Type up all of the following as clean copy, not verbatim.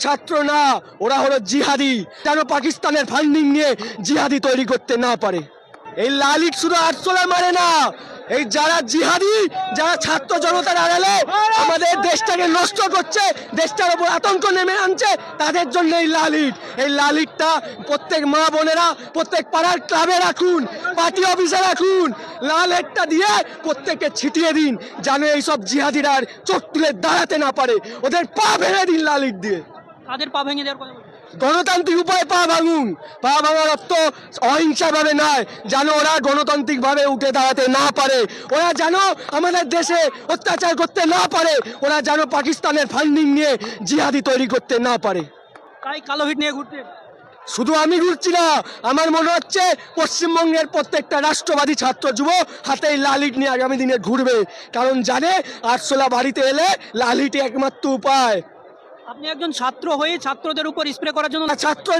ছাত্র না, ওরা হলো জিহাদি। কেন পাকিস্তানের ফান্ডিং নিয়ে জিহাদি তৈরি করতে না পারে? এই লালিত শুধু আটশোলা মারে না, এই যারা জিহাদি, যারা ছাত্র জনতার আড়ালে আমাদের দেশটাকে নষ্ট করছে, দেশটার উপর আতঙ্ক নেমে আনছে, তাদের জন্য এই লালিতটা প্রত্যেক মা বোনেরা প্রত্যেক পাড়ার ক্লাবে রাখুন, পার্টি অফিসে রাখুন, লালিতটা দিয়ে প্রত্যেককে ছিটিয়ে দিন, যেন এইসব জিহাদিরা আর চোখ তুলে দাঁড়াতে না পারে। ওদের পা ভেঙে দিন লালিত দিয়ে। কাদের পা ভেঙে দেওয়ার কথা বলছেন? গণতান্ত্রিক উপায়ে পা ভাঙুন। পা ভাঙার অর্থ অহিংসা ভাবে নয়, যেন ওরা গণতান্ত্রিক ভাবে উঠে দাঁড়াতে না পারে, ওরা যেন আমাদের দেশে অত্যাচার করতে না পারে, ওরা যেন পাকিস্তানের ফান্ডিং নিয়ে জিহাদি তৈরি করতে না পারে। তাই কালো হিট নিয়ে ঘুরতে শুধু আমি ঘুরছি না, আমার মনে হচ্ছে পশ্চিমবঙ্গের প্রত্যেকটা রাষ্ট্রবাদী ছাত্র যুব হাতে এই লালিট নিয়ে আগামী দিনে ঘুরবে, কারণ জানে আটশোলা বাড়িতে এলে লালিটই একমাত্র উপায়। আপনি একজন ছাত্র হয়ে ছাত্রদের উপর স্প্রে করার জন্য ছাত্র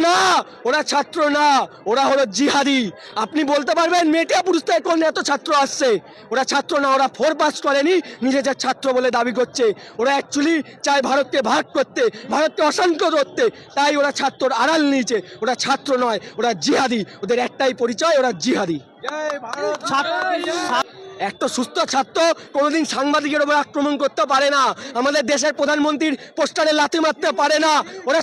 না, ওরা হলো জিহাদি। আপনি বলতে পারবেন মেটিয়াপুর থেকে কোন এত ছাত্র আসছে? ওরা ছাত্র না, ওরা 4 পাস করেনি, নিজেদের ছাত্র বলে দাবি করছে। ওরা অ্যাকচুয়ালি চায় ভারতকে ভাগ করতে, ভারতকে অশান্ত করতে, তাই ওরা ছাত্রর আড়াল নিয়েছে। ওরা ছাত্র নয়, ওরা জিহাদি। ওদের একটাই পরিচয়, ওরা জিহাদি। একটা সুস্থ ছাত্র কোনোদিন সাংবাদিকের উপর আক্রমণ করতে পারে না, আমাদের দেশের প্রধানমন্ত্রীর পোস্টারে লাথি মারতে পারে না। ওরা